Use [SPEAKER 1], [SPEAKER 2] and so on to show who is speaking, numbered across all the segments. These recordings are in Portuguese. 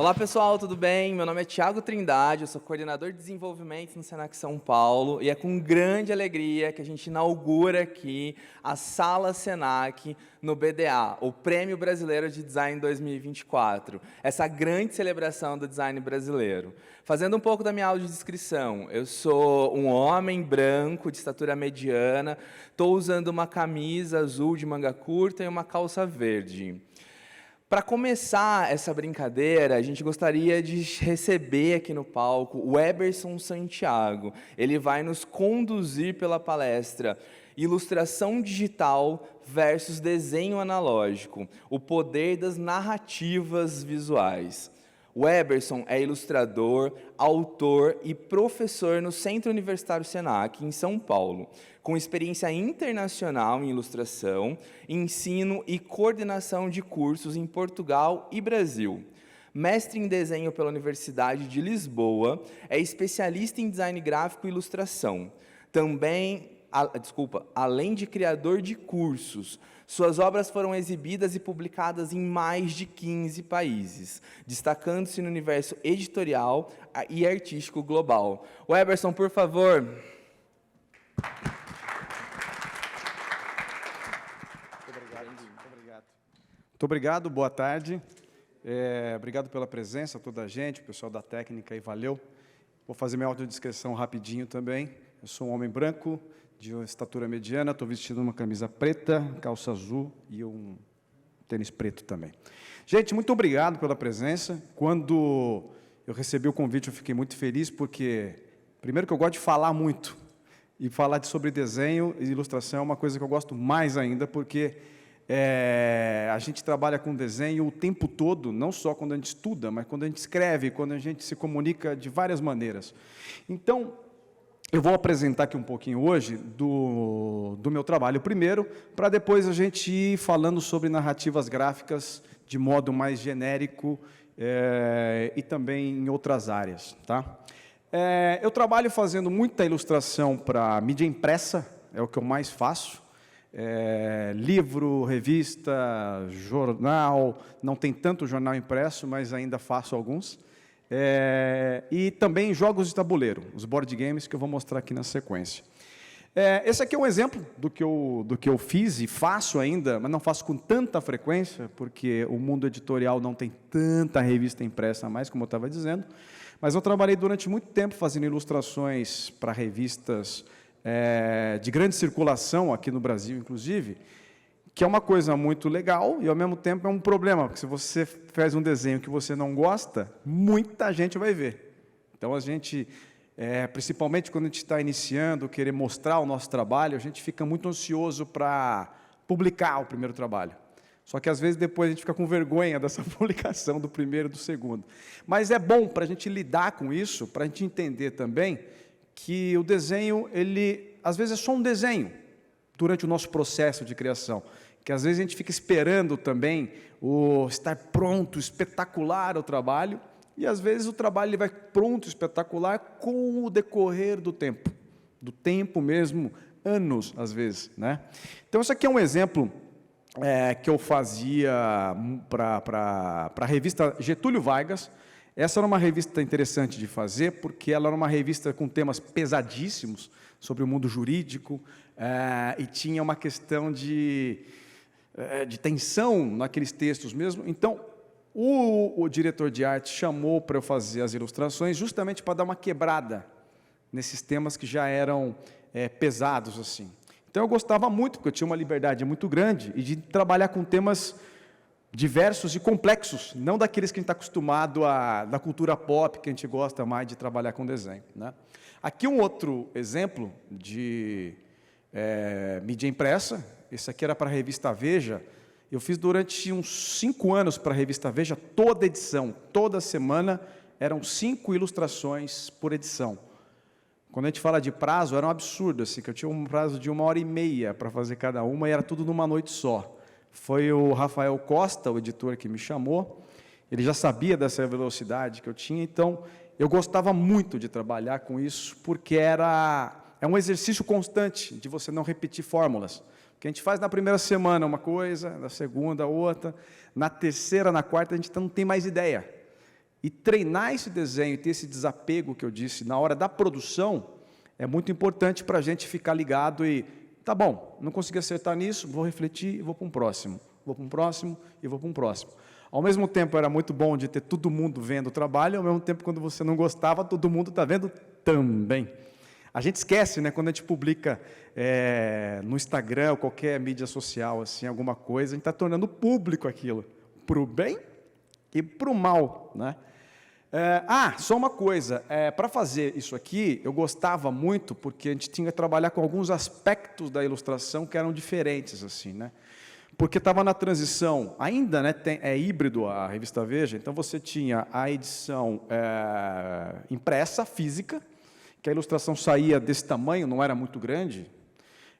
[SPEAKER 1] Olá pessoal, tudo bem? Meu nome é Thiago Trindade, eu sou coordenador de desenvolvimento no Senac São Paulo e é com grande alegria que a gente inaugura aqui a Sala Senac no BDA, o Prêmio Brasileiro de Design 2024, essa grande celebração do design brasileiro. Fazendo um pouco da minha audiodescrição, eu sou um homem branco de estatura mediana, estou usando uma camisa azul de manga curta e uma calça verde. Para começar essa brincadeira, a gente gostaria de receber aqui no palco o Eberson Santiago. Ele vai nos conduzir pela palestra Ilustração Digital versus Desenho Analógico, o poder das narrativas visuais. O Eberson é ilustrador, autor e professor no Centro Universitário Senac, em São Paulo, com experiência internacional em ilustração, ensino e coordenação de cursos em Portugal e Brasil. Mestre em desenho pela Universidade de Lisboa, é especialista em design gráfico e ilustração. Além de criador de cursos, suas obras foram exibidas e publicadas em mais de 15 países, destacando-se no universo editorial e artístico global. O Eberson, por favor.
[SPEAKER 2] Muito obrigado, boa tarde. Obrigado pela presença, toda a gente, o pessoal da técnica aí, valeu. Vou fazer minha autodescrição rapidinho também. Eu sou um homem branco, de estatura mediana, estou vestindo uma camisa preta, calça azul e um tênis preto também. Gente, muito obrigado pela presença. Quando eu recebi o convite, eu fiquei muito feliz, porque, primeiro, que eu gosto de falar muito, e falar sobre desenho e ilustração é uma coisa que eu gosto mais ainda, porque a gente trabalha com desenho o tempo todo, não só quando a gente estuda, mas quando a gente escreve, quando a gente se comunica de várias maneiras. Então, eu vou apresentar aqui um pouquinho hoje do meu trabalho primeiro, para depois a gente ir falando sobre narrativas gráficas de modo mais genérico e também em outras áreas. Tá? Eu trabalho fazendo muita ilustração para mídia impressa, é o que eu mais faço. Livro, revista, jornal, não tem tanto jornal impresso, mas ainda faço alguns. E também jogos de tabuleiro, os board games que eu vou mostrar aqui na sequência. Esse aqui é um exemplo do que eu fiz e faço ainda, mas não faço com tanta frequência, porque o mundo editorial não tem tanta revista impressa mais, como eu estava dizendo, mas eu trabalhei durante muito tempo fazendo ilustrações para revistas de grande circulação aqui no Brasil, inclusive, que é uma coisa muito legal e, ao mesmo tempo, é um problema, porque se você faz um desenho que você não gosta, muita gente vai ver. Então, a gente, principalmente quando a gente está iniciando, querer mostrar o nosso trabalho, a gente fica muito ansioso para publicar o primeiro trabalho. Só que, às vezes, depois a gente fica com vergonha dessa publicação do primeiro e do segundo. Mas é bom para a gente lidar com isso, para a gente entender também que o desenho, ele, às vezes, é só um desenho durante o nosso processo de criação, que às vezes a gente fica esperando também estar pronto, espetacular o trabalho, e às vezes o trabalho ele vai pronto, espetacular, com o decorrer do tempo mesmo, anos às vezes. Né? Então, isso aqui é um exemplo que eu fazia para a revista Getúlio Vargas. Essa era uma revista interessante de fazer, porque ela era uma revista com temas pesadíssimos sobre o mundo jurídico, e tinha uma questão de tensão naqueles textos mesmo. Então, o diretor de arte chamou para eu fazer as ilustrações justamente para dar uma quebrada nesses temas que já eram pesados assim. Então, eu gostava muito, porque eu tinha uma liberdade muito grande e de trabalhar com temas diversos e complexos, não daqueles que a gente está acostumado da cultura pop, que a gente gosta mais de trabalhar com desenho. Né? Aqui um outro exemplo de mídia impressa. Esse aqui era para a revista Veja. Eu fiz durante uns 5 anos para a revista Veja, toda edição, toda semana, eram 5 ilustrações por edição. Quando a gente fala de prazo, era um absurdo, assim, que eu tinha um prazo de 1h30 para fazer cada uma, e era tudo numa noite só. Foi o Rafael Costa, o editor, que me chamou. Ele já sabia dessa velocidade que eu tinha, então eu gostava muito de trabalhar com isso, porque é um exercício constante de você não repetir fórmulas. Porque a gente faz na primeira semana uma coisa, na segunda outra, na terceira, na quarta a gente não tem mais ideia. E treinar esse desenho e ter esse desapego que eu disse na hora da produção é muito importante para a gente ficar ligado e, tá bom, não consegui acertar nisso, vou refletir e vou para um próximo. Vou para um próximo e vou para um próximo. Ao mesmo tempo, era muito bom de ter todo mundo vendo o trabalho, ao mesmo tempo, quando você não gostava, todo mundo está vendo também. A gente esquece, né, quando a gente publica no Instagram ou qualquer mídia social, assim, alguma coisa, a gente está tornando público aquilo, para o bem e para o mal, né? Só uma coisa, para fazer isso aqui, eu gostava muito, porque a gente tinha que trabalhar com alguns aspectos da ilustração que eram diferentes, assim, né? Porque estava na transição, ainda, né, é híbrido a revista Veja, então você tinha a edição impressa, física, que a ilustração saía desse tamanho, não era muito grande,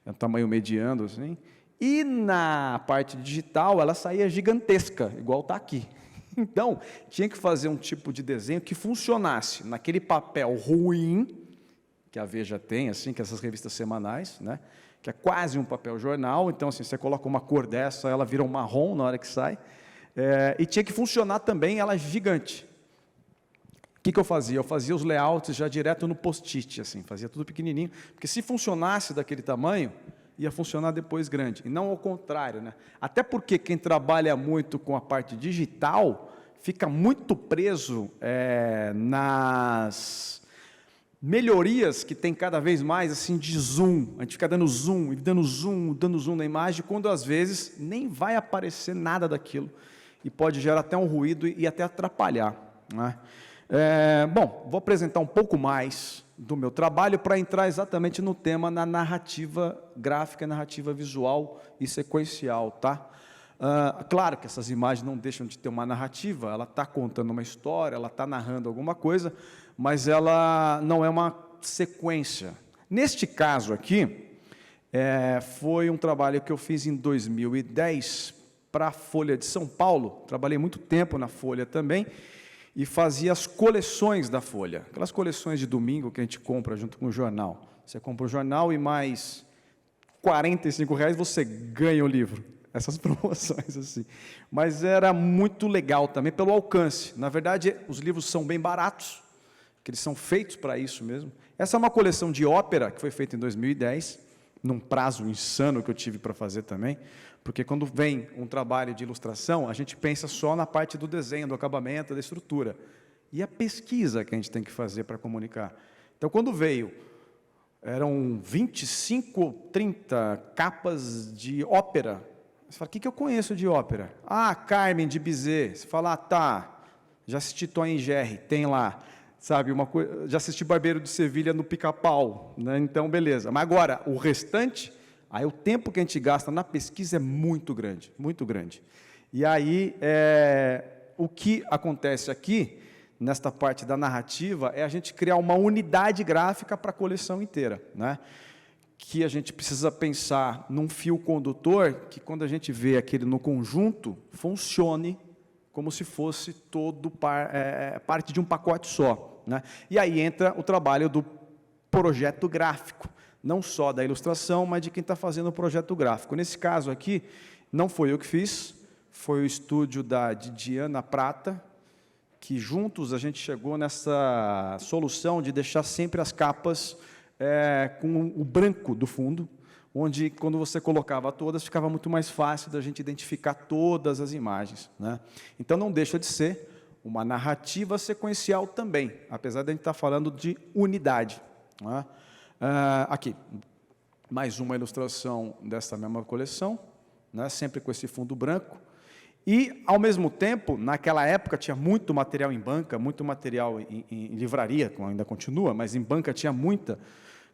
[SPEAKER 2] é um tamanho mediano, assim, e na parte digital ela saía gigantesca, igual está aqui. Então, tinha que fazer um tipo de desenho que funcionasse naquele papel ruim, que a Veja tem, assim, que essas revistas semanais, né, que é quase um papel jornal, então, assim, você coloca uma cor dessa, ela vira um marrom na hora que sai, e tinha que funcionar também ela gigante. O que eu fazia? Eu fazia os layouts já direto no post-it, assim, fazia tudo pequenininho, porque se funcionasse daquele tamanho, ia funcionar depois grande, e não ao contrário, né? Até porque quem trabalha muito com a parte digital fica muito preso nas melhorias que tem cada vez mais assim de zoom. A gente fica dando zoom, dando zoom na imagem, quando às vezes nem vai aparecer nada daquilo, e pode gerar até um ruído e até atrapalhar, né? Bom, vou apresentar um pouco mais do meu trabalho para entrar exatamente no tema na narrativa gráfica, narrativa visual e sequencial, tá? Claro que essas imagens não deixam de ter uma narrativa, ela está contando uma história, ela está narrando alguma coisa, mas ela não é uma sequência. Neste caso aqui, foi um trabalho que eu fiz em 2010 para a Folha de São Paulo, trabalhei muito tempo na Folha também, e fazia as coleções da Folha, aquelas coleções de domingo que a gente compra junto com o jornal. Você compra o jornal e mais R$45 você ganha o livro. Essas promoções assim. Mas era muito legal também pelo alcance. Na verdade, os livros são bem baratos, que eles são feitos para isso mesmo. Essa é uma coleção de ópera que foi feita em 2010, num prazo insano que eu tive para fazer também, porque quando vem um trabalho de ilustração, a gente pensa só na parte do desenho, do acabamento, da estrutura. E a pesquisa que a gente tem que fazer para comunicar. Então, quando veio, eram 25, 30 capas de ópera. Você fala, o que eu conheço de ópera? Carmen de Bizet. Você fala, tá, já assisti Tom e Jerry, tem lá. Sabe, já assisti Barbeiro de Sevilha no Pica-Pau, né? Então, beleza. Mas agora, o restante, aí o tempo que a gente gasta na pesquisa é muito grande, muito grande. E aí, o que acontece aqui, nesta parte da narrativa, é a gente criar uma unidade gráfica para a coleção inteira, né? Que a gente precisa pensar num fio condutor que, quando a gente vê aquele no conjunto, funcione como se fosse todo parte de um pacote só, né? E aí entra o trabalho do projeto gráfico, não só da ilustração, mas de quem está fazendo o projeto gráfico. Nesse caso aqui, não foi eu que fiz, foi o estúdio da Diana Prata, que juntos a gente chegou nessa solução de deixar sempre as capas com o branco do fundo, onde, quando você colocava todas, ficava muito mais fácil da gente identificar todas as imagens, né? Então, não deixa de ser uma narrativa sequencial também, apesar de a gente estar falando de unidade, né? Aqui, mais uma ilustração dessa mesma coleção, né? Sempre com esse fundo branco. E, ao mesmo tempo, naquela época, tinha muito material em banca, muito material em livraria, como ainda continua, mas em banca tinha muita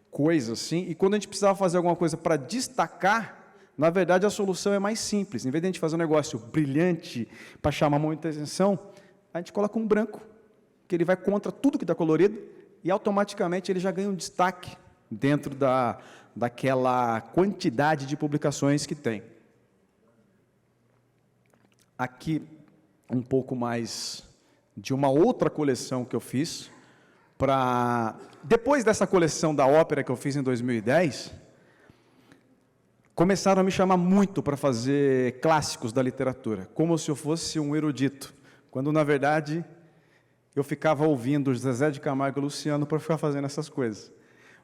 [SPEAKER 2] coisa assim, e quando a gente precisava fazer alguma coisa para destacar, na verdade a solução é mais simples. Em vez de a gente fazer um negócio brilhante para chamar muita atenção, a gente coloca um branco, que ele vai contra tudo que está colorido, e automaticamente ele já ganha um destaque dentro daquela quantidade de publicações que tem. Aqui, um pouco mais de uma outra coleção que eu fiz, depois dessa coleção da ópera que eu fiz em 2010, começaram a me chamar muito para fazer clássicos da literatura, como se eu fosse um erudito, quando, na verdade, eu ficava ouvindo Zezé de Camargo e Luciano para ficar fazendo essas coisas.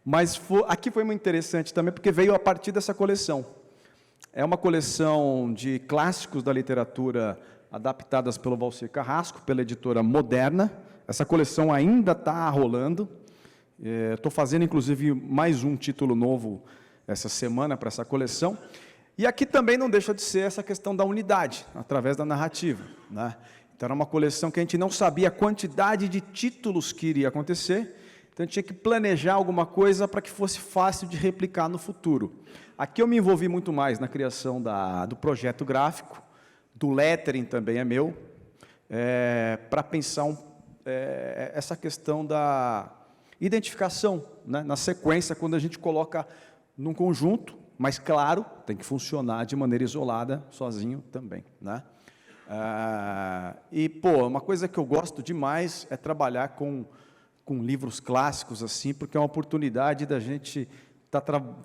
[SPEAKER 2] Mas aqui foi muito interessante também, porque veio a partir dessa coleção. É uma coleção de clássicos da literatura adaptadas pelo Valcir Carrasco, pela editora Moderna. Essa coleção ainda está rolando. Estou fazendo, inclusive, mais um título novo essa semana para essa coleção. E aqui também não deixa de ser essa questão da unidade, através da narrativa, né? Então, era uma coleção que a gente não sabia a quantidade de títulos que iria acontecer, então a gente tinha que planejar alguma coisa para que fosse fácil de replicar no futuro. Aqui eu me envolvi muito mais na criação do projeto gráfico, do lettering também é meu, para pensar essa questão da identificação, né, na sequência, quando a gente coloca num conjunto, mas, claro, tem que funcionar de maneira isolada, sozinho também, né? Uma coisa que eu gosto demais é trabalhar com livros clássicos, assim, porque é uma oportunidade da gente estar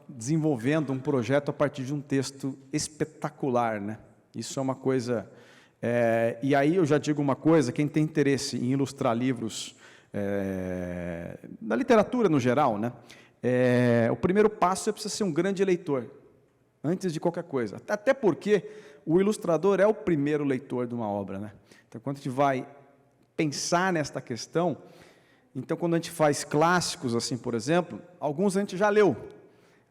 [SPEAKER 2] desenvolvendo um projeto a partir de um texto espetacular, né? Isso é uma coisa... e aí eu já digo uma coisa, quem tem interesse em ilustrar livros da literatura no geral, né? O primeiro passo é precisa ser um grande leitor, antes de qualquer coisa. Até porque o ilustrador é o primeiro leitor de uma obra, né? Então, quando a gente vai pensar nesta questão, então, quando a gente faz clássicos, assim, por exemplo, alguns a gente já leu,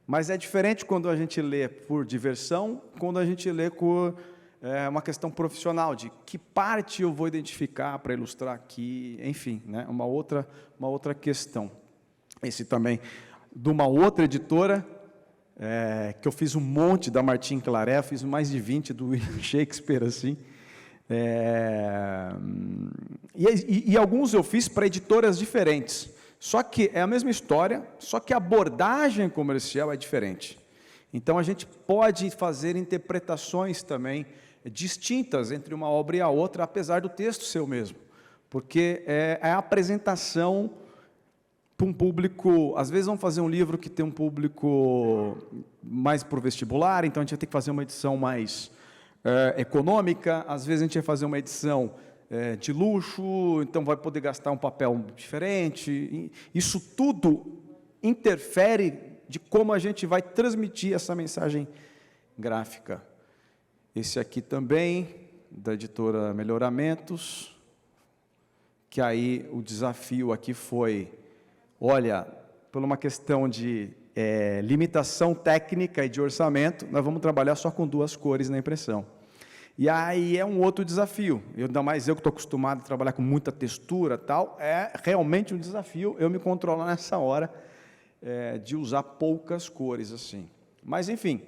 [SPEAKER 2] mas é diferente quando a gente lê por diversão, quando a gente lê por uma questão profissional, de que parte eu vou identificar para ilustrar aqui, enfim, né? Uma outra questão. Esse também, de uma outra editora, que eu fiz um monte da Martin Claret, fiz mais de 20 do William Shakespeare, assim. E alguns eu fiz para editoras diferentes. Só que é a mesma história, só que a abordagem comercial é diferente. Então, a gente pode fazer interpretações também distintas entre uma obra e a outra, apesar do texto ser o mesmo. Porque é a apresentação para um público, às vezes vamos fazer um livro que tem um público mais para o vestibular, então a gente vai ter que fazer uma edição mais econômica, às vezes a gente vai fazer uma edição de luxo, então vai poder gastar um papel diferente. Isso tudo interfere de como a gente vai transmitir essa mensagem gráfica. Esse aqui também, da editora Melhoramentos, que aí o desafio aqui foi... Olha, por uma questão de limitação técnica e de orçamento, nós vamos trabalhar só com 2 cores na impressão. E aí é um outro desafio. Ainda mais eu que estou acostumado a trabalhar com muita textura, tal, é realmente um desafio eu me controlar nessa hora de usar poucas cores assim. Mas, enfim,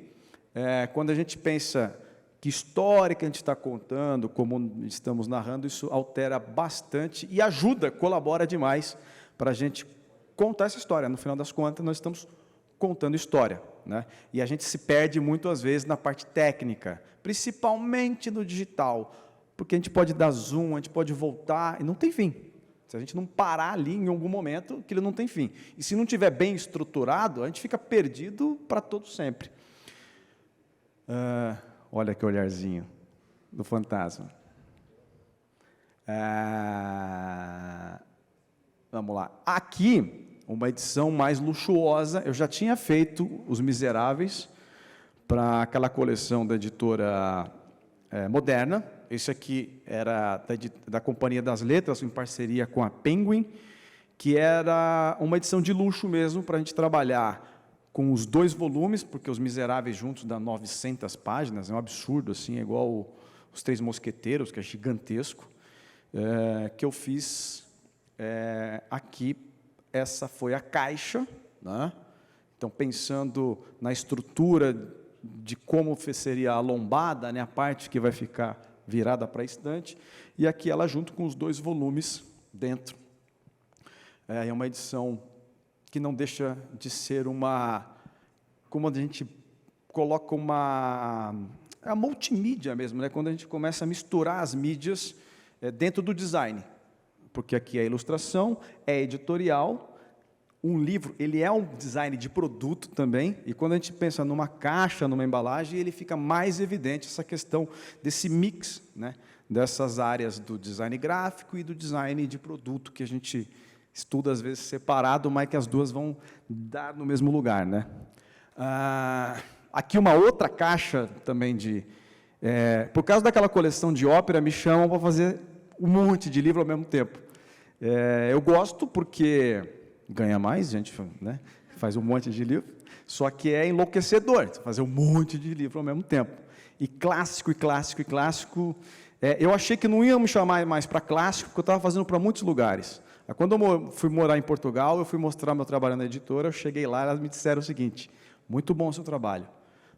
[SPEAKER 2] quando a gente pensa que história que a gente está contando, como estamos narrando, isso altera bastante e ajuda, colabora demais para a gente contar essa história. No final das contas, nós estamos contando história, né? E a gente se perde muitas vezes na parte técnica, principalmente no digital, porque a gente pode dar zoom, a gente pode voltar, e não tem fim. Se a gente não parar ali em algum momento, aquilo não tem fim. E se não estiver bem estruturado, a gente fica perdido para todo sempre. Olha que olharzinho do fantasma. Vamos lá. Aqui, uma edição mais luxuosa. Eu já tinha feito Os Miseráveis para aquela coleção da editora Moderna. Esse aqui era da Companhia das Letras, em parceria com a Penguin, que era uma edição de luxo mesmo, para a gente trabalhar com os 2 volumes, porque Os Miseráveis juntos dá 900 páginas, é um absurdo, assim, é igual Os Três Mosqueteiros, que é gigantesco, que eu fiz aqui. Essa foi a caixa, né? Então, pensando na estrutura de como seria a lombada, né, a parte que vai ficar virada para a estante, e aqui ela junto com os 2 volumes dentro. É uma edição que não deixa de ser como a gente coloca a multimídia mesmo, né? Quando a gente começa a misturar as mídias dentro do design, porque aqui é ilustração, é editorial, um livro, ele é um design de produto também, e quando a gente pensa numa caixa, numa embalagem, ele fica mais evidente essa questão desse mix, né, dessas áreas do design gráfico e do design de produto, que a gente estuda, às vezes, separado, mas que as duas vão dar no mesmo lugar, né? Aqui uma outra caixa também por causa daquela coleção de ópera, me chamam para fazer um monte de livro ao mesmo tempo. Eu gosto porque ganha mais, gente, né? Faz um monte de livro, só que é enlouquecedor fazer um monte de livro ao mesmo tempo. E clássico, e clássico, e clássico. Eu achei que não ia me chamar mais para clássico, porque eu estava fazendo para muitos lugares. Quando eu fui morar em Portugal, eu fui mostrar meu trabalho na editora, eu cheguei lá, elas me disseram o seguinte: muito bom o seu trabalho.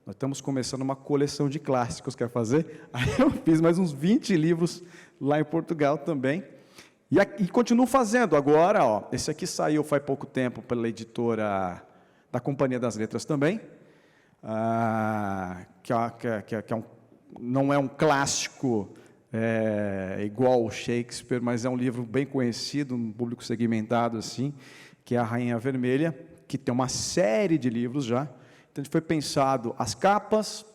[SPEAKER 2] Nós estamos começando uma coleção de clássicos, quer fazer? Aí eu fiz mais uns 20 livros lá em Portugal também. E continuo fazendo. Agora, ó, esse aqui saiu faz pouco tempo pela editora da Companhia das Letras também, não é um clássico igual o Shakespeare, mas é um livro bem conhecido, um público segmentado, assim, que é A Rainha Vermelha, que tem uma série de livros já. Então, foi pensado as capas,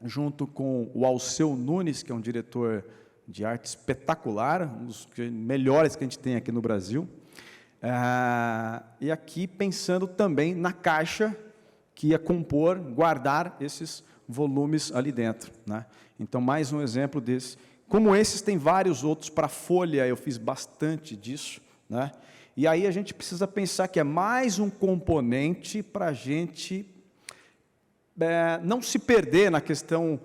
[SPEAKER 2] junto com o Alceu Nunes, que é um diretor de arte espetacular, um dos melhores que a gente tem aqui no Brasil. E aqui pensando também na caixa que ia compor, guardar esses volumes ali dentro, né? Então, mais um exemplo desse. Como esses, tem vários outros. Para folha, eu fiz bastante disso, né? E aí a gente precisa pensar que é mais um componente para a gente não se perder na questão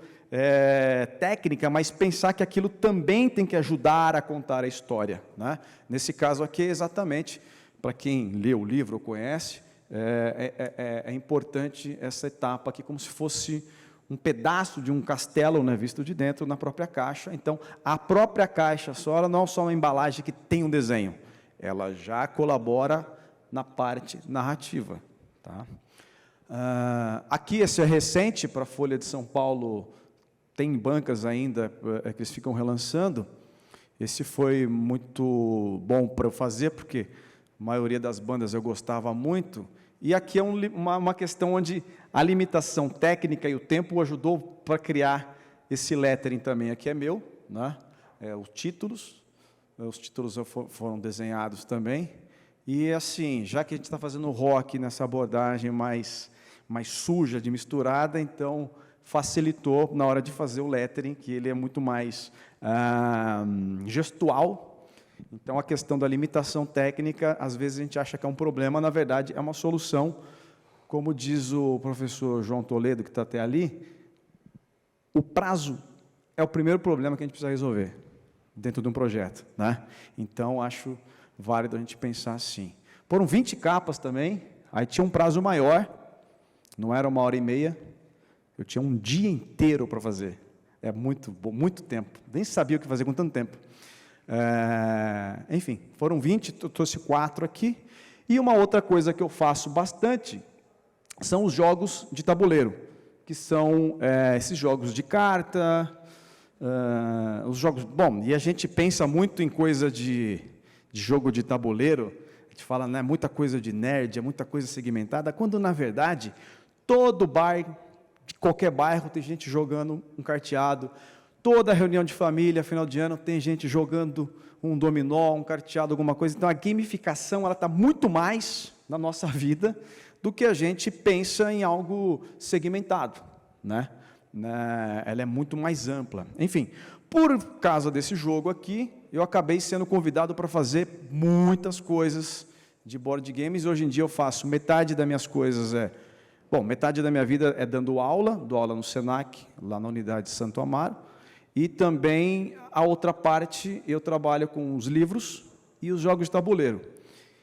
[SPEAKER 2] técnica, mas pensar que aquilo também tem que ajudar a contar a história, né? Nesse caso aqui, exatamente, para quem lê o livro ou conhece, é importante essa etapa aqui, como se fosse um pedaço de um castelo, né, visto de dentro, na própria caixa. Então, a própria caixa só, ela não é só uma embalagem que tem um desenho, ela já colabora na parte narrativa, tá? Aqui, esse é recente, para a Folha de São Paulo, tem bancas ainda que eles ficam relançando. Esse foi muito bom para eu fazer, porque a maioria das bandas eu gostava muito. E aqui é uma questão onde a limitação técnica e o tempo ajudou para criar esse lettering também. Aqui é meu, né? Os títulos foram desenhados também. E, assim, já que a gente está fazendo rock nessa abordagem mais suja, de misturada, então facilitou na hora de fazer o lettering, que ele é muito mais gestual. Então, a questão da limitação técnica, às vezes a gente acha que é um problema, na verdade, é uma solução. Como diz o professor João Toledo, que está até ali, o prazo é o primeiro problema que a gente precisa resolver dentro de um projeto, né? Então, acho válido a gente pensar assim. Foram 20 capas também, aí tinha um prazo maior, não era 1h30, eu tinha um dia inteiro para fazer. É muito tempo, nem sabia o que fazer com tanto tempo. Enfim, foram 20, eu trouxe 4 aqui. E uma outra coisa que eu faço bastante são os jogos de tabuleiro, que são esses jogos de carta, os jogos... Bom, e a gente pensa muito em coisa de jogo de tabuleiro, a gente fala, né, muita coisa de nerd, é muita coisa segmentada, quando, na verdade, todo bar, de qualquer bairro, tem gente jogando um carteado. Toda reunião de família, final de ano, tem gente jogando um dominó, um carteado, alguma coisa. Então, a gamificação ela está muito mais na nossa vida do que a gente pensa em algo segmentado, né? Ela é muito mais ampla. Enfim, por causa desse jogo aqui, eu acabei sendo convidado para fazer muitas coisas de board games. Hoje em dia eu faço metade das minhas coisas metade da minha vida é dou aula no Senac, lá na unidade de Santo Amaro, e também a outra parte eu trabalho com os livros e os jogos de tabuleiro.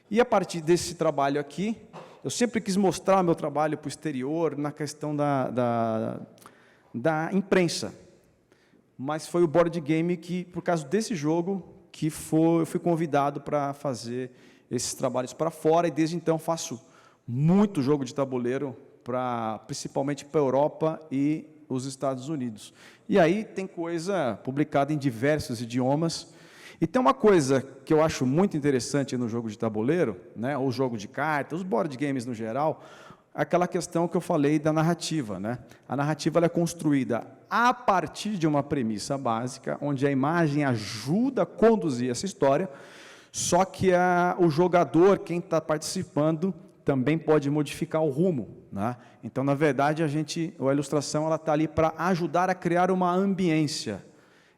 [SPEAKER 2] E a partir desse trabalho aqui, eu sempre quis mostrar meu trabalho para o exterior na questão da imprensa. Mas foi o board game que, por causa desse jogo, eu fui convidado para fazer esses trabalhos para fora, e desde então faço muito jogo de tabuleiro, principalmente para a Europa e os Estados Unidos. E aí tem coisa publicada em diversos idiomas. E tem uma coisa que eu acho muito interessante no jogo de tabuleiro, né, ou jogo de cartas, os board games no geral, aquela questão que eu falei da narrativa, né? A narrativa ela é construída a partir de uma premissa básica, onde a imagem ajuda a conduzir essa história, só que o jogador, quem está participando, também pode modificar o rumo, né? Então, na verdade, a ilustração ela está ali para ajudar a criar uma ambiência.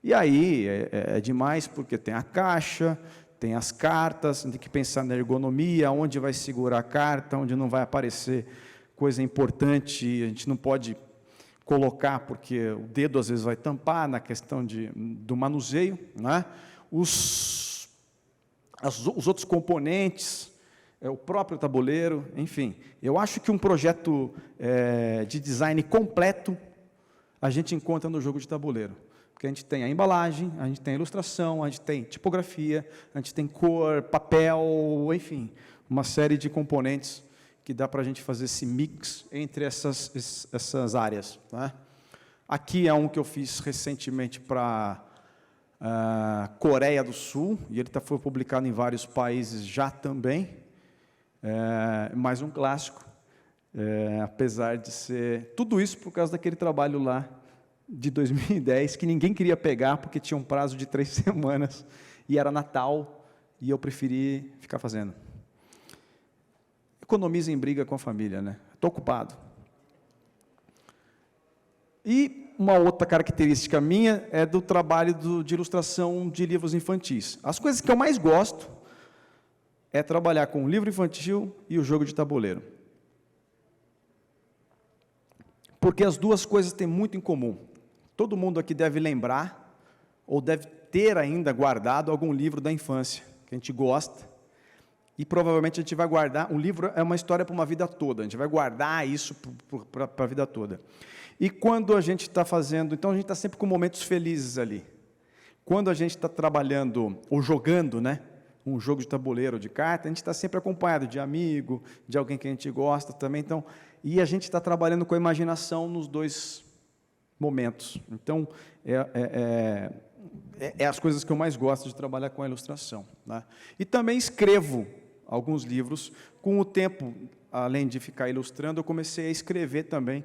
[SPEAKER 2] E aí é demais porque tem a caixa, tem as cartas, tem que pensar na ergonomia, onde vai segurar a carta, onde não vai aparecer coisa importante, a gente não pode colocar, porque o dedo às vezes vai tampar na questão do manuseio, né? Os outros componentes, o próprio tabuleiro, enfim. Eu acho que um projeto de design completo a gente encontra no jogo de tabuleiro. Porque a gente tem a embalagem, a gente tem a ilustração, a gente tem tipografia, a gente tem cor, papel, enfim, uma série de componentes que dá para a gente fazer esse mix entre essas áreas. Tá? Aqui é um que eu fiz recentemente para a Coreia do Sul, e ele foi publicado em vários países já também, mais um clássico, apesar de ser... Tudo isso por causa daquele trabalho lá, de 2010, que ninguém queria pegar, porque tinha um prazo de 3 semanas, e era Natal, e eu preferi ficar fazendo. Economiza em briga com a família, né? Estou ocupado. E uma outra característica minha é do trabalho de ilustração de livros infantis. As coisas que eu mais gosto é trabalhar com o livro infantil e o jogo de tabuleiro. Porque as duas coisas têm muito em comum. Todo mundo aqui deve lembrar, ou deve ter ainda guardado algum livro da infância, que a gente gosta, e provavelmente a gente vai guardar, um livro é uma história para uma vida toda, a gente vai guardar isso para a vida toda. E quando a gente está fazendo, então a gente está sempre com momentos felizes ali. Quando a gente está trabalhando, ou jogando, né, um jogo de tabuleiro, de carta, a gente está sempre acompanhado de amigo, de alguém que a gente gosta também, então, e a gente está trabalhando com a imaginação nos dois momentos. Então, é as coisas que eu mais gosto de trabalhar com a ilustração. Né? E também escrevo alguns livros. Com o tempo, além de ficar ilustrando, eu comecei a escrever também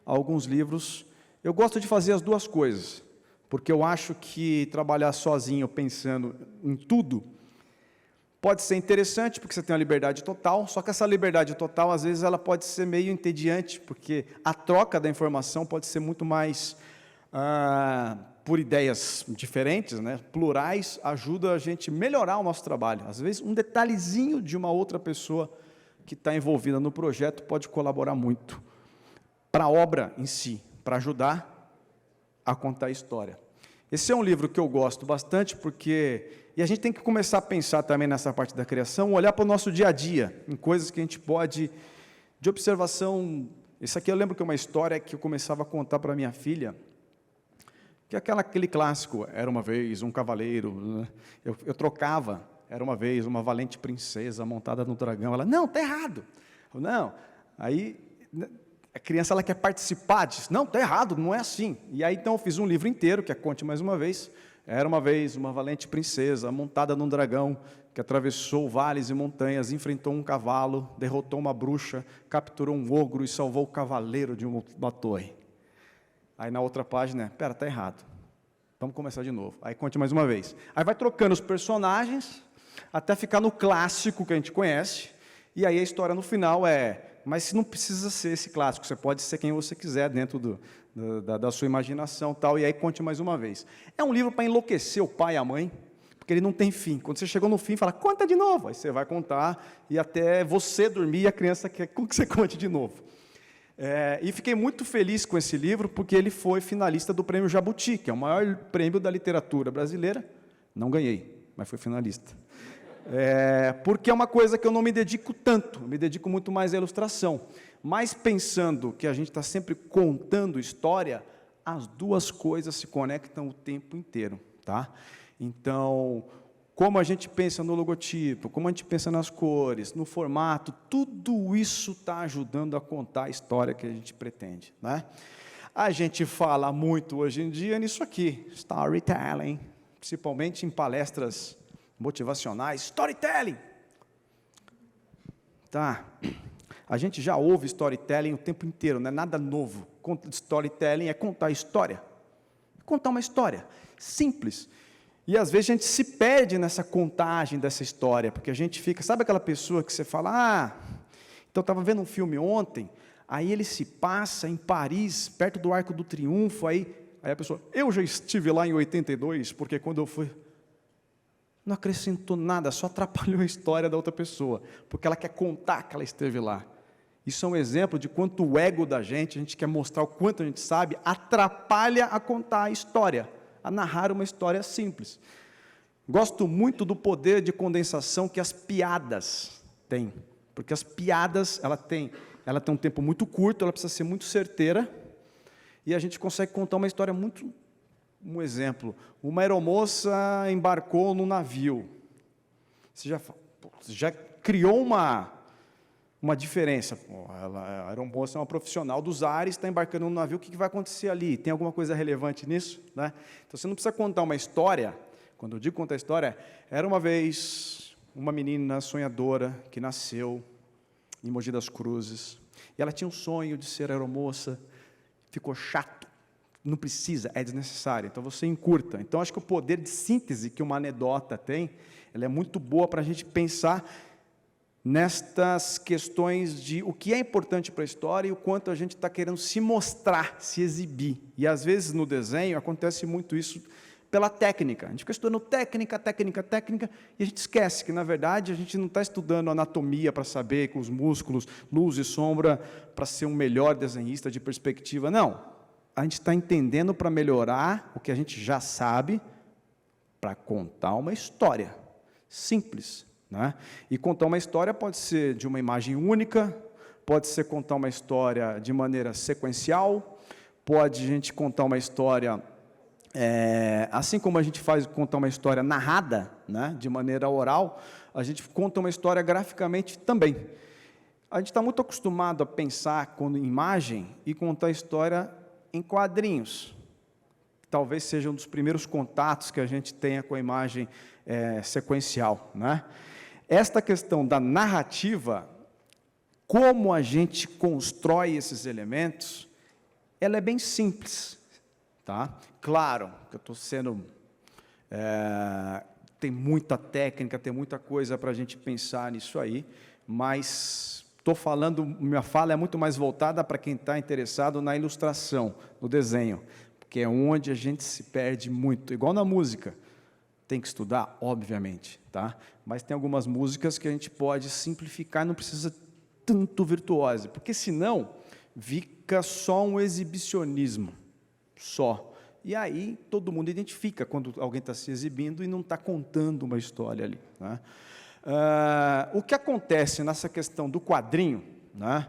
[SPEAKER 2] alguns livros. Eu gosto de fazer as duas coisas, porque eu acho que trabalhar sozinho, pensando em tudo, pode ser interessante, porque você tem uma liberdade total, só que essa liberdade total, às vezes, ela pode ser meio entediante, porque a troca da informação pode ser muito mais por ideias diferentes, né, plurais, ajuda a gente a melhorar o nosso trabalho. Às vezes, um detalhezinho de uma outra pessoa que está envolvida no projeto pode colaborar muito para a obra em si, para ajudar a contar a história. Esse é um livro que eu gosto bastante, porque... E a gente tem que começar a pensar também nessa parte da criação, olhar para o nosso dia a dia, em coisas que a gente pode, de observação. Isso aqui eu lembro que é uma história que eu começava a contar para minha filha, que é aquele clássico, era uma vez um cavaleiro, né? Eu trocava, era uma vez uma valente princesa montada no dragão, ela, não, está errado, não, aí a criança ela quer participar, diz, não, está errado, não é assim, e aí então eu fiz um livro inteiro, que é Conte Mais Uma Vez. Era uma vez uma valente princesa, montada num dragão, que atravessou vales e montanhas, enfrentou um cavalo, derrotou uma bruxa, capturou um ogro e salvou o cavaleiro de uma torre. Aí na outra página, espera, está errado. Vamos começar de novo. Aí conte mais uma vez. Aí vai trocando os personagens, até ficar no clássico que a gente conhece, e aí a história no final mas não precisa ser esse clássico, você pode ser quem você quiser dentro da sua imaginação, tal, e aí conte mais uma vez. É um livro para enlouquecer o pai e a mãe, porque ele não tem fim. Quando você chegou no fim, fala, conta de novo. Aí você vai contar, e até você dormir, e a criança quer que você conte de novo. E fiquei muito feliz com esse livro, porque ele foi finalista do Prêmio Jabuti, que é o maior prêmio da literatura brasileira. Não ganhei, mas fui finalista. Porque é uma coisa que eu não me dedico tanto, me dedico muito mais à ilustração. Mas pensando que a gente está sempre contando história, as duas coisas se conectam o tempo inteiro. Tá? Então, como a gente pensa no logotipo, como a gente pensa nas cores, no formato, tudo isso está ajudando a contar a história que a gente pretende. Né? A gente fala muito hoje em dia nisso aqui, storytelling. principalmente em palestras motivacionais, storytelling. Tá, a gente já ouve storytelling o tempo inteiro, não é nada novo. Storytelling é contar história. Contar uma história simples. E às vezes a gente se perde nessa contagem dessa história, porque a gente fica, sabe aquela pessoa que você fala, então eu estava vendo um filme ontem, aí ele se passa em Paris, perto do Arco do Triunfo, aí a pessoa, eu já estive lá em 82, porque quando eu fui, não acrescentou nada, só atrapalhou a história da outra pessoa, porque ela quer contar que ela esteve lá. Isso é um exemplo de quanto o ego da gente, a gente quer mostrar o quanto a gente sabe, atrapalha a contar a história, a narrar uma história simples. Gosto muito do poder de condensação que as piadas têm, porque as piadas, ela tem um tempo muito curto, ela precisa ser muito certeira, e a gente consegue contar uma história muito... Um exemplo, uma aeromoça embarcou num navio. Você já criou uma diferença. A aeromoça é uma profissional dos ares, está embarcando num navio, o que vai acontecer ali? Tem alguma coisa relevante nisso? Né? Então, você não precisa contar uma história. Quando eu digo contar história, era uma vez uma menina sonhadora que nasceu em Mogi das Cruzes, e ela tinha um sonho de ser aeromoça, ficou chato. Não precisa, é desnecessário, então você encurta. Então, acho que o poder de síntese que uma anedota tem, ela é muito boa para a gente pensar nestas questões de o que é importante para a história e o quanto a gente está querendo se mostrar, se exibir. E, às vezes, no desenho, acontece muito isso pela técnica. A gente fica estudando técnica, e a gente esquece que, na verdade, a gente não está estudando anatomia para saber com os músculos, luz e sombra, para ser um melhor desenhista de perspectiva, não. A gente está entendendo para melhorar o que a gente já sabe, para contar uma história simples. Né? E contar uma história pode ser de uma imagem única, pode ser contar uma história de maneira sequencial, pode a gente contar uma história, assim como a gente faz contar uma história narrada, né, de maneira oral, a gente conta uma história graficamente também. A gente está muito acostumado a pensar em imagem e contar história em quadrinhos. Talvez seja um dos primeiros contatos que a gente tenha com a imagem sequencial. Né? Esta questão da narrativa, como a gente constrói esses elementos, ela é bem simples. Tá? Claro que eu estou sendo... tem muita técnica, tem muita coisa para a gente pensar nisso aí, mas... minha fala é muito mais voltada para quem está interessado na ilustração, no desenho, porque é onde a gente se perde muito, igual na música. Tem que estudar, obviamente, tá? Mas tem algumas músicas que a gente pode simplificar, não precisa tanto virtuose, porque senão fica só um exibicionismo, só. E aí todo mundo identifica quando alguém está se exibindo e não está contando uma história ali, né? O que acontece nessa questão do quadrinho, né,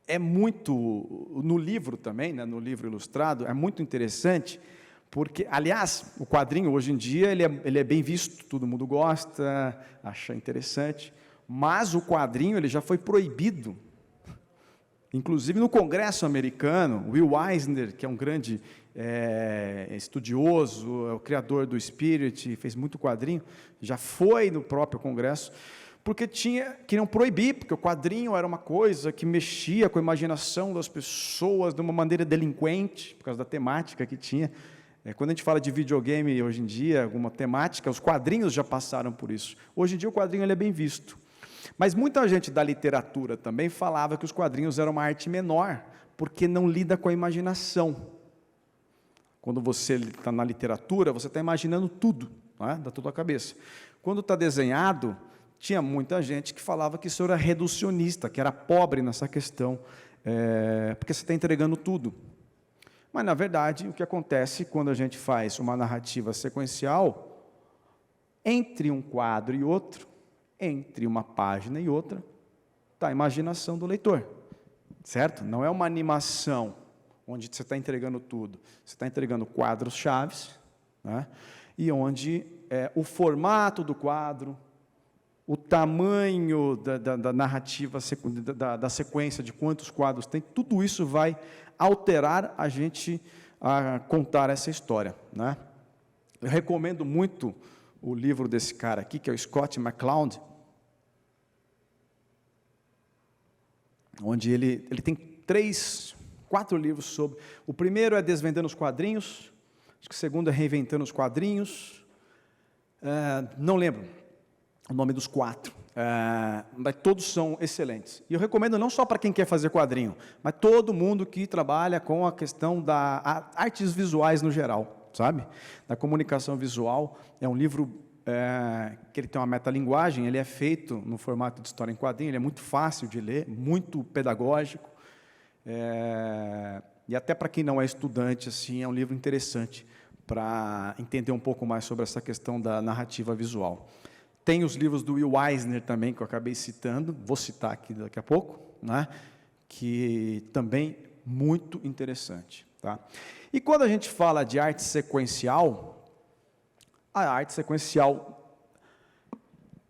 [SPEAKER 2] é muito, no livro também, né, no livro ilustrado, é muito interessante, porque, aliás, o quadrinho, hoje em dia, ele é bem visto, todo mundo gosta, acha interessante, mas o quadrinho ele já foi proibido, inclusive no Congresso americano. Will Eisner, que é um grande estudioso, é o criador do Spirit, fez muito quadrinho, já foi no próprio Congresso, porque queriam proibir, porque o quadrinho era uma coisa que mexia com a imaginação das pessoas de uma maneira delinquente, por causa da temática que tinha. Quando a gente fala de videogame hoje em dia, alguma temática, os quadrinhos já passaram por isso. Hoje em dia o quadrinho ele é bem visto. Mas muita gente da literatura também falava que os quadrinhos eram uma arte menor, porque não lida com a imaginação. Quando você está na literatura, você está imaginando tudo, não é? Dá tudo à cabeça. Quando está desenhado, tinha muita gente que falava que isso era reducionista, que era pobre nessa questão, porque você está entregando tudo. Mas, na verdade, o que acontece quando a gente faz uma narrativa sequencial, entre um quadro e outro, entre uma página e outra, está a imaginação do leitor, certo? Não é uma animação onde você está entregando tudo. Você está entregando quadros-chave, né? E onde o formato do quadro, o tamanho da narrativa, da sequência de quantos quadros tem, tudo isso vai alterar a gente a contar essa história, né? Eu recomendo muito o livro desse cara aqui, que é o Scott McCloud, onde ele tem 4 livros sobre. O primeiro é Desvendando os Quadrinhos, acho que o segundo é Reinventando os Quadrinhos, não lembro o nome dos 4, mas todos são excelentes. E eu recomendo não só para quem quer fazer quadrinho, mas todo mundo que trabalha com a questão da artes visuais no geral, sabe? Da comunicação visual. É um livro que ele tem uma metalinguagem, ele é feito no formato de história em quadrinho, ele é muito fácil de ler, muito pedagógico, e até para quem não é estudante, assim, é um livro interessante para entender um pouco mais sobre essa questão da narrativa visual. Tem os livros do Will Eisner também, que eu acabei citando, vou citar aqui daqui a pouco, né? Que também muito interessante. Tá? E quando a gente fala de arte sequencial, a arte sequencial,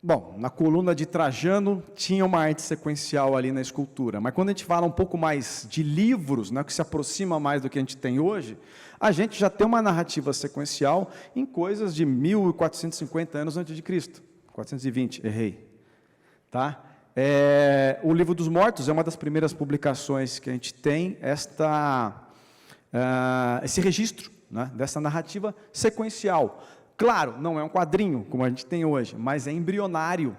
[SPEAKER 2] bom, na coluna de Trajano tinha uma arte sequencial ali na escultura, mas quando a gente fala um pouco mais de livros, né, que se aproxima mais do que a gente tem hoje, a gente já tem uma narrativa sequencial em coisas de 1450 anos antes de Cristo. 420, errei. Tá? O Livro dos Mortos é uma das primeiras publicações que a gente tem esse registro, né, dessa narrativa sequencial. Claro, não é um quadrinho, como a gente tem hoje, mas é embrionário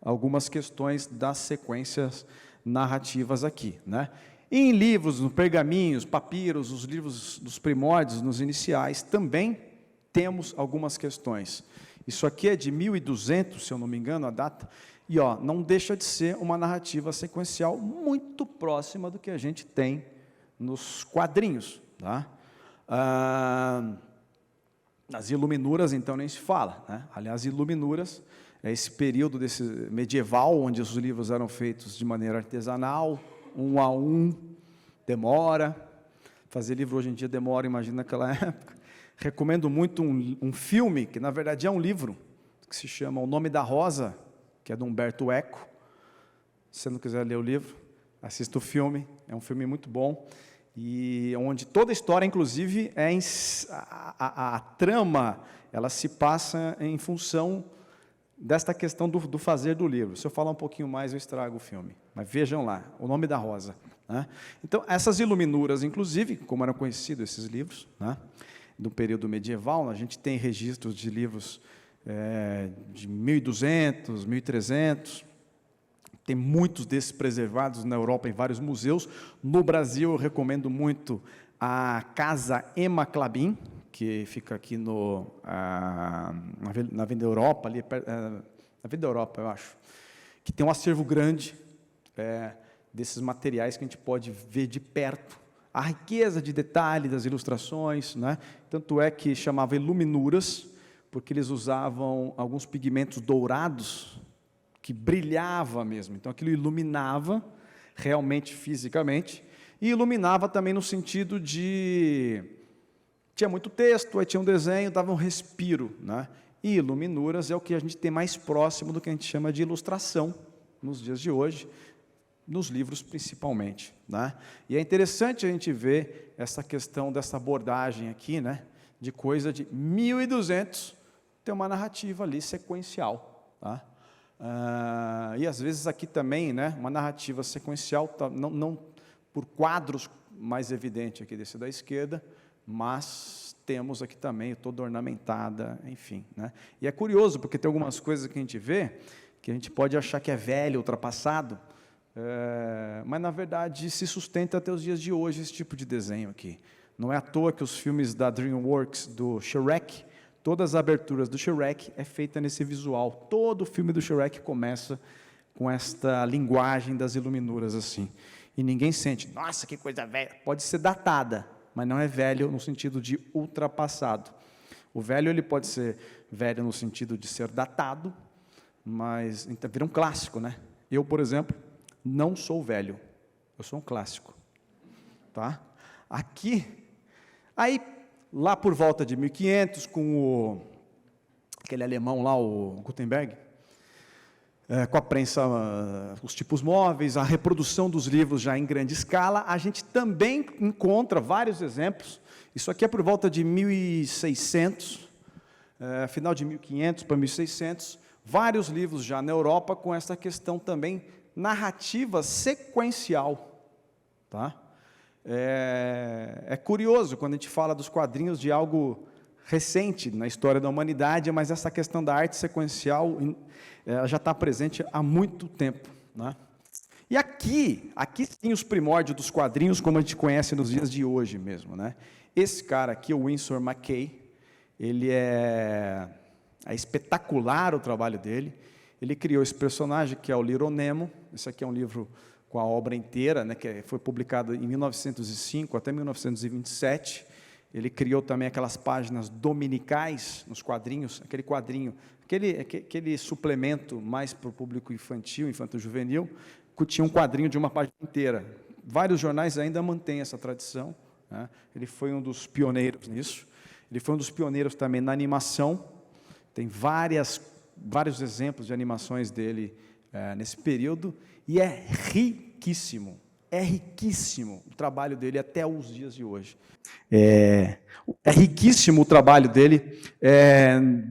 [SPEAKER 2] algumas questões das sequências narrativas aqui, né? E em livros, no pergaminhos, papiros, os livros dos primórdios, nos iniciais, também temos algumas questões. Isso aqui é de 1200, se eu não me engano, a data, e não deixa de ser uma narrativa sequencial muito próxima do que a gente tem nos quadrinhos. Tá? As iluminuras, então, nem se fala, né? Aliás, iluminuras é esse período desse medieval, onde os livros eram feitos de maneira artesanal, 1 a 1, demora. Fazer livro hoje em dia demora, imagina naquela época. Recomendo muito um filme, que na verdade é um livro, que se chama O Nome da Rosa, que é do Humberto Eco. Se você não quiser ler o livro, assista o filme, é um filme muito bom, e onde toda a história, inclusive, a trama, ela se passa em função desta questão do fazer do livro. Se eu falar um pouquinho mais, eu estrago o filme, mas vejam lá, O Nome da Rosa. Né? Então, essas iluminuras, inclusive, como eram conhecidos esses livros, né, do período medieval, a gente tem registros de livros de 1200, 1300, tem muitos desses preservados na Europa em vários museus. No Brasil, eu recomendo muito a Casa Emma Clabin, que fica aqui na Avenida Europa, ali, na Avenida Europa, eu acho, que tem um acervo grande desses materiais que a gente pode ver de perto, a riqueza de detalhe das ilustrações, né? Tanto é que chamava iluminuras, porque eles usavam alguns pigmentos dourados, que brilhava mesmo, então aquilo iluminava realmente, fisicamente, e iluminava também no sentido de... tinha muito texto, aí tinha um desenho, dava um respiro, né? E iluminuras é o que a gente tem mais próximo do que a gente chama de ilustração, nos dias de hoje, nos livros principalmente, né? E é interessante a gente ver essa questão dessa abordagem aqui, né? De coisa de 1200, tem uma narrativa ali sequencial, tá? E às vezes aqui também, né? Uma narrativa sequencial, não por quadros mais evidente aqui desse da esquerda, mas temos aqui também toda ornamentada, enfim, né? E é curioso, porque tem algumas coisas que a gente vê, que a gente pode achar que é velho, ultrapassado, mas, na verdade, se sustenta até os dias de hoje esse tipo de desenho aqui. Não é à toa que os filmes da DreamWorks, do Shrek, todas as aberturas do Shrek é feita nesse visual. Todo filme do Shrek começa com esta linguagem das iluminuras, assim. E ninguém sente, nossa, que coisa velha. Pode ser datada, mas não é velho no sentido de ultrapassado. O velho ele pode ser velho no sentido de ser datado, mas então, vira um clássico, né? Eu, por exemplo, não sou velho, eu sou um clássico, tá? Aqui, aí, lá por volta de 1500, com aquele alemão lá, o Gutenberg, com a prensa, os tipos móveis, a reprodução dos livros já em grande escala. A gente também encontra vários exemplos. Isso aqui é por volta de 1600, final de 1500 para 1600, vários livros já na Europa com essa questão também narrativa sequencial. Tá? É curioso quando a gente fala dos quadrinhos de algo recente na história da humanidade, mas essa questão da arte sequencial já está presente há muito tempo. Né? E aqui sim os primórdios dos quadrinhos, como a gente conhece nos dias de hoje mesmo. Né? Esse cara aqui, o Winsor McCay, ele é espetacular o trabalho dele. Ele criou esse personagem que é o Little Nemo. Esse aqui é um livro com a obra inteira, né, que foi publicado em 1905 até 1927. Ele criou também aquelas páginas dominicais nos quadrinhos, aquele quadrinho, aquele suplemento mais para o público infantil, infanto-juvenil, que tinha um quadrinho de uma página inteira. Vários jornais ainda mantêm essa tradição. Né? Ele foi um dos pioneiros nisso. Ele foi um dos pioneiros também na animação. Tem vários exemplos de animações dele nesse período. E é riquíssimo o trabalho dele até os dias de hoje. É riquíssimo o trabalho dele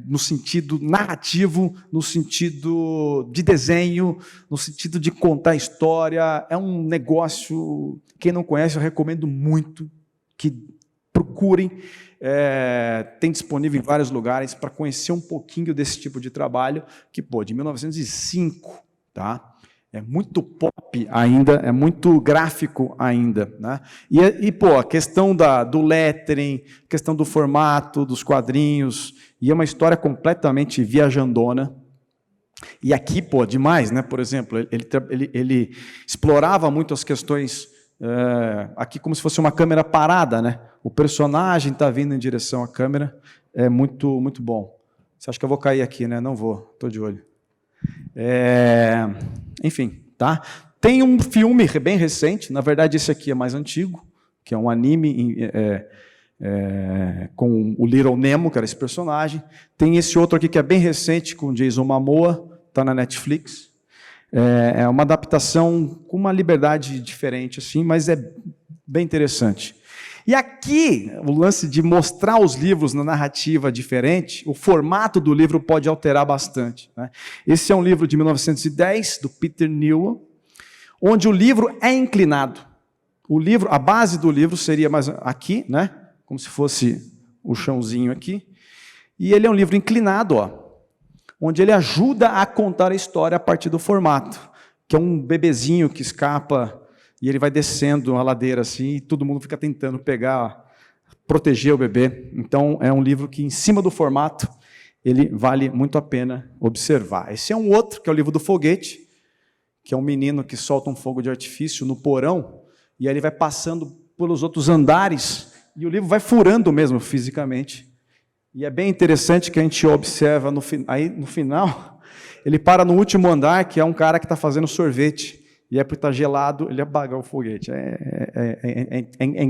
[SPEAKER 2] no sentido narrativo, no sentido de desenho, no sentido de contar história. É um negócio, quem não conhece, eu recomendo muito que procurem. Tem disponível em vários lugares para conhecer um pouquinho desse tipo de trabalho, que, de 1905, tá? É muito pop ainda, é muito gráfico ainda. Né? E a questão do lettering, questão do formato, dos quadrinhos, e é uma história completamente viajandona. E aqui, demais, né? Por exemplo, ele explorava muito as questões, aqui como se fosse uma câmera parada, né? O personagem está vindo em direção à câmera, é muito, muito bom. Você acha que eu vou cair aqui, né? Não vou, estou de olho. Enfim, tá? Tem um filme bem recente, na verdade esse aqui é mais antigo, que é um anime com o Little Nemo, que era esse personagem. Tem esse outro aqui que é bem recente, com Jason Momoa, está na Netflix. É uma adaptação com uma liberdade diferente, assim, mas é bem interessante. E aqui, o lance de mostrar os livros na narrativa diferente, o formato do livro pode alterar bastante. Né? Esse é um livro de 1910, do Peter Newell, onde o livro é inclinado. A base do livro seria mais aqui, né? Como se fosse o chãozinho aqui. E ele é um livro inclinado, onde ele ajuda a contar a história a partir do formato, que é um bebezinho que escapa. E ele vai descendo a ladeira assim, e todo mundo fica tentando proteger o bebê. Então, é um livro que, em cima do formato, ele vale muito a pena observar. Esse é um outro, que é o livro do foguete, que é um menino que solta um fogo de artifício no porão, e aí ele vai passando pelos outros andares, e o livro vai furando mesmo fisicamente. E é bem interessante que a gente observa, aí no final, ele para no último andar, que é um cara que está fazendo sorvete. E é porque está gelado, ele apaga o foguete. É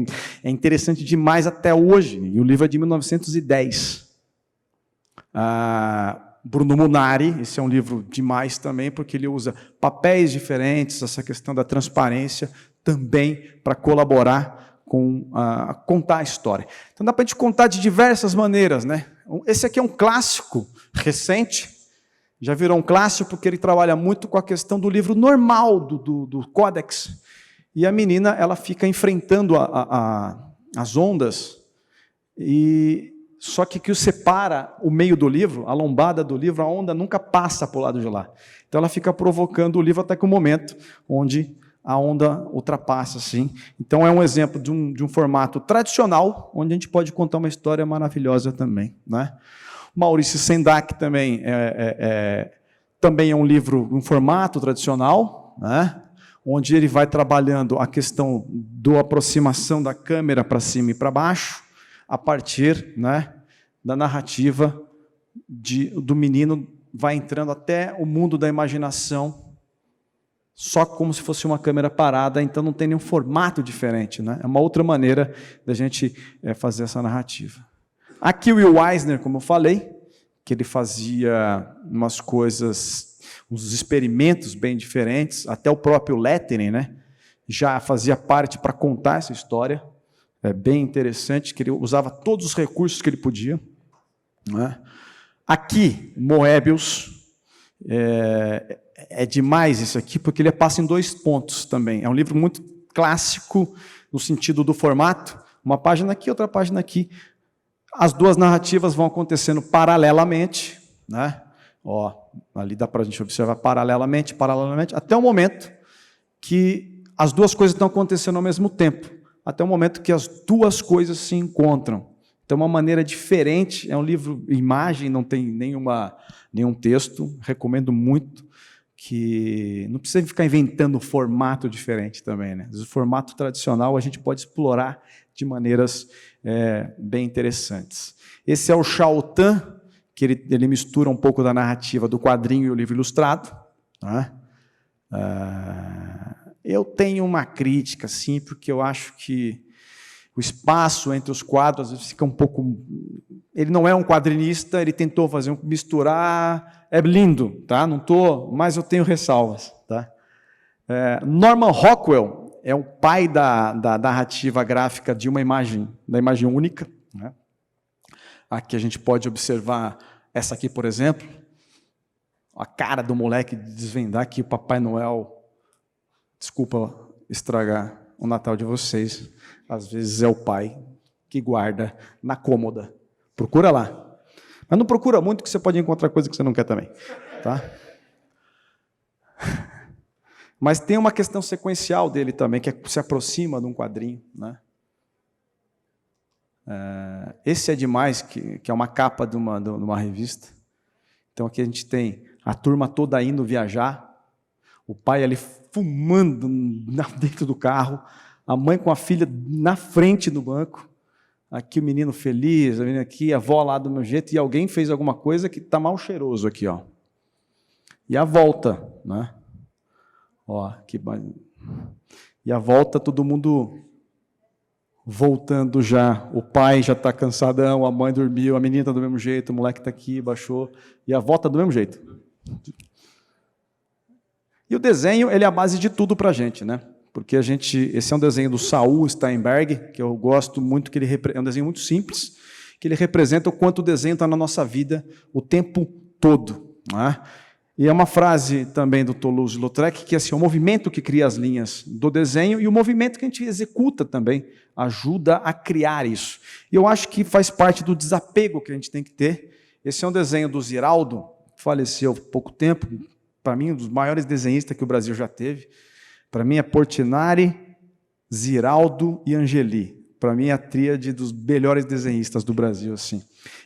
[SPEAKER 2] interessante demais até hoje. E o livro é de 1910. Bruno Munari, esse é um livro demais também, porque ele usa papéis diferentes, essa questão da transparência, também para colaborar com contar a história. Então dá para a gente contar de diversas maneiras. Né? Esse aqui é um clássico recente. Já virou um clássico porque ele trabalha muito com a questão do livro normal, do códex. E a menina ela fica enfrentando as ondas, só que o que separa o meio do livro, a lombada do livro, a onda nunca passa para o lado de lá. Então ela fica provocando o livro até que o momento onde a onda ultrapassa. Assim. Então é um exemplo de um formato tradicional, onde a gente pode contar uma história maravilhosa também. Né? Maurício Sendak também também é um livro, um formato tradicional, né? Onde ele vai trabalhando a questão da aproximação da câmera para cima e para baixo, a partir, né, da narrativa do menino, vai entrando até o mundo da imaginação, só como se fosse uma câmera parada, então não tem nenhum formato diferente. Né? É uma outra maneira da gente fazer essa narrativa. Aqui o Will Eisner, como eu falei, que ele fazia umas coisas uns experimentos bem diferentes, até o próprio lettering, né, já fazia parte para contar essa história. É bem interessante, que ele usava todos os recursos que ele podia. Né? Aqui, Moebius, é demais isso aqui, porque ele passa em 2 pontos também. É um livro muito clássico, no sentido do formato, uma página aqui, outra página aqui. As 2 narrativas vão acontecendo paralelamente, né? Ó, ali dá para a gente observar paralelamente, até o momento que as 2 coisas estão acontecendo ao mesmo tempo, até o momento que as 2 coisas se encontram. Então, uma maneira diferente, é um livro imagem, não tem nenhum texto, recomendo muito, que não precisa ficar inventando um formato diferente também, né? O formato tradicional a gente pode explorar de maneiras bem interessantes. Esse é o Chaltin, que ele mistura um pouco da narrativa do quadrinho e o livro ilustrado. Tá? Eu tenho uma crítica, sim, porque eu acho que o espaço entre os quadros às vezes fica um pouco... Ele não é um quadrinista, ele tentou misturar... É lindo, tá? Não estou, mas eu tenho ressalvas. Tá? Norman Rockwell é o pai da narrativa gráfica de uma imagem, da imagem única. Né? Aqui a gente pode observar essa aqui, por exemplo, a cara do moleque de desvendar que o Papai Noel, desculpa estragar o Natal de vocês, às vezes é o pai que guarda na cômoda. Procura lá. Mas não procura muito, que você pode encontrar coisa que você não quer também. Tá? Mas tem uma questão sequencial dele também, que se aproxima de um quadrinho. Né? Esse é demais, que é uma capa de uma revista. Então aqui a gente tem a turma toda indo viajar, o pai ali fumando dentro do carro, a mãe com a filha na frente do banco, aqui o menino feliz, a menina aqui, a avó lá do meu jeito, e alguém fez alguma coisa que está mal cheiroso aqui. Ó. E a volta, né? Ó, e a volta, todo mundo voltando já. O pai já está cansadão, a mãe dormiu, a menina está do mesmo jeito, o moleque está aqui, baixou, e a avó está do mesmo jeito. E o desenho, ele é a base de tudo para a gente, né? Porque esse é um desenho do Saul Steinberg, que eu gosto muito, que é um desenho muito simples, que ele representa o quanto o desenho está na nossa vida o tempo todo. Né? E é uma frase também do Toulouse-Lautrec, que assim, é o movimento que cria as linhas do desenho e o movimento que a gente executa também ajuda a criar isso. E eu acho que faz parte do desapego que a gente tem que ter. Esse é um desenho do Ziraldo, que faleceu há pouco tempo, para mim, um dos maiores desenhistas que o Brasil já teve. Para mim é Portinari, Ziraldo e Angeli. Para mim é a tríade dos melhores desenhistas do Brasil. Assim.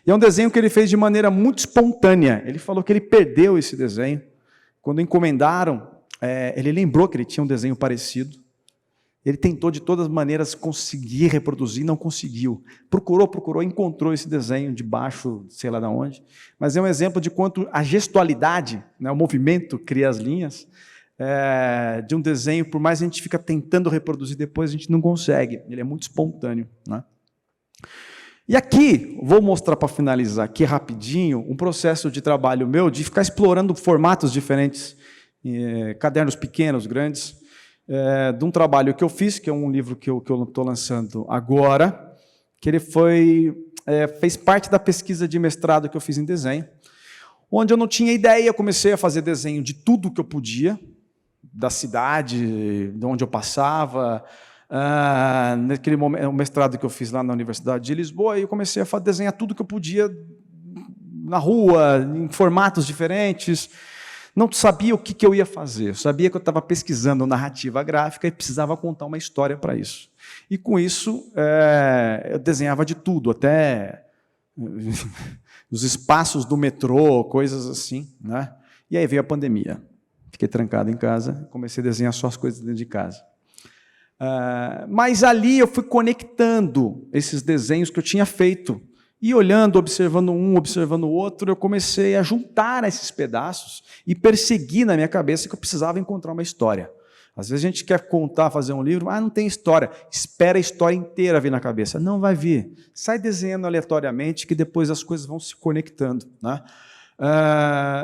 [SPEAKER 2] E é um desenho que ele fez de maneira muito espontânea. Ele falou que ele perdeu esse desenho. Quando encomendaram, ele lembrou que ele tinha um desenho parecido. Ele tentou de todas as maneiras conseguir reproduzir, não conseguiu. Procurou, encontrou esse desenho debaixo, sei lá de onde. Mas é um exemplo de quanto a gestualidade, né, o movimento cria as linhas, de um desenho, por mais a gente fica tentando reproduzir depois, a gente não consegue. Ele é muito espontâneo. Né? E aqui, vou mostrar para finalizar aqui rapidinho, um processo de trabalho meu de ficar explorando formatos diferentes, cadernos pequenos, grandes, de um trabalho que eu fiz, que é um livro que eu estou lançando agora, que ele fez parte da pesquisa de mestrado que eu fiz em desenho, onde eu não tinha ideia, comecei a fazer desenho de tudo que eu podia, da cidade, de onde eu passava, naquele momento, o mestrado que eu fiz lá na Universidade de Lisboa, e eu comecei a desenhar tudo que eu podia na rua, em formatos diferentes. Não sabia o que eu ia fazer, eu sabia que eu estava pesquisando narrativa gráfica e precisava contar uma história para isso. E com isso, eu desenhava de tudo, até os espaços do metrô, coisas assim. Né? E aí veio a pandemia. Fiquei trancado em casa, comecei a desenhar só as coisas dentro de casa. Mas ali eu fui conectando esses desenhos que eu tinha feito. E olhando, observando um, observando o outro, eu comecei a juntar esses pedaços e perseguir na minha cabeça que eu precisava encontrar uma história. Às vezes a gente quer contar, fazer um livro, não tem história. Espera a história inteira vir na cabeça. Não vai vir. Sai desenhando aleatoriamente que depois as coisas vão se conectando. Né?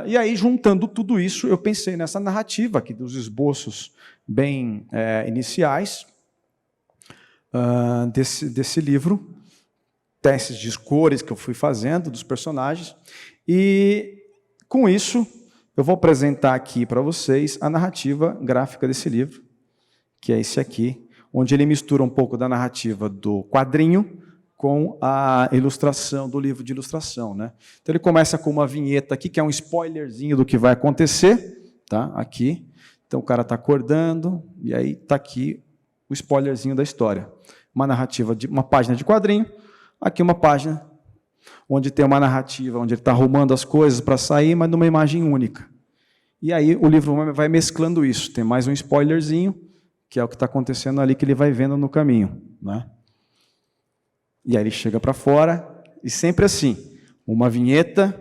[SPEAKER 2] E aí, juntando tudo isso, eu pensei nessa narrativa aqui, dos esboços bem iniciais desse livro, testes de cores que eu fui fazendo dos personagens, e com isso eu vou apresentar aqui para vocês a narrativa gráfica desse livro, que é esse aqui, onde ele mistura um pouco da narrativa do quadrinho com a ilustração, do livro de ilustração, né? Então ele começa com uma vinheta aqui, que é um spoilerzinho do que vai acontecer, tá? Aqui. Então o cara está acordando, e aí está aqui o spoilerzinho da história. Uma narrativa, uma página de quadrinho, aqui uma página onde tem uma narrativa, onde ele está arrumando as coisas para sair, mas numa imagem única. E aí o livro vai mesclando isso. Tem mais um spoilerzinho, que é o que está acontecendo ali, que ele vai vendo no caminho, né? E aí ele chega para fora, e sempre assim, uma vinheta,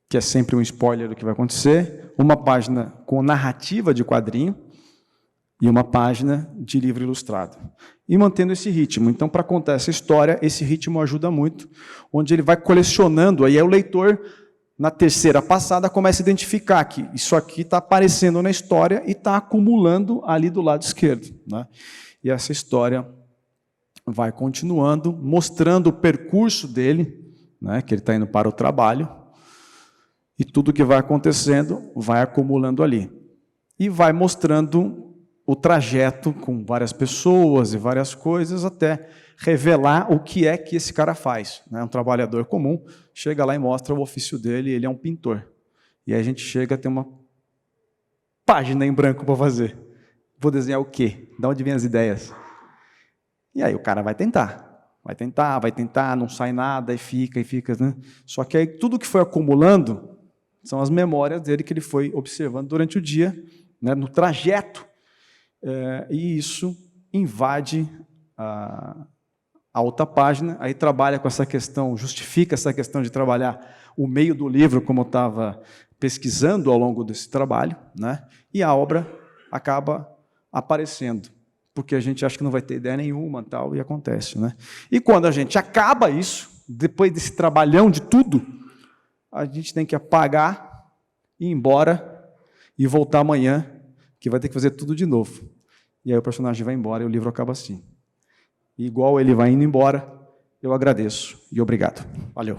[SPEAKER 2] que é sempre um spoiler do que vai acontecer, uma página com narrativa de quadrinho, e uma página de livro ilustrado. E mantendo esse ritmo. Então, para contar essa história, esse ritmo ajuda muito, onde ele vai colecionando, aí o leitor, na terceira passada, começa a identificar que isso aqui está aparecendo na história e está acumulando ali do lado esquerdo, né? E essa história vai continuando, mostrando o percurso dele, né, que ele está indo para o trabalho, e tudo que vai acontecendo vai acumulando ali. E vai mostrando o trajeto com várias pessoas e várias coisas, até revelar o que é que esse cara faz, né? Um trabalhador comum, chega lá e mostra o ofício dele, ele é um pintor. E aí a gente chega a ter uma página em branco para fazer. Vou desenhar o quê? De onde vêm as ideias? E aí o cara vai tentar, não sai nada, e fica, né? Só que aí tudo que foi acumulando são as memórias dele que ele foi observando durante o dia, né, no trajeto, e isso invade a outra página, aí trabalha com essa questão, justifica essa questão de trabalhar o meio do livro, como eu estava pesquisando ao longo desse trabalho, né, e a obra acaba aparecendo, porque a gente acha que não vai ter ideia nenhuma, tal, e acontece, né? E quando a gente acaba isso, depois desse trabalhão de tudo, a gente tem que apagar, ir embora e voltar amanhã, que vai ter que fazer tudo de novo. E aí o personagem vai embora e o livro acaba assim. E igual ele vai indo embora, eu agradeço e obrigado. Valeu.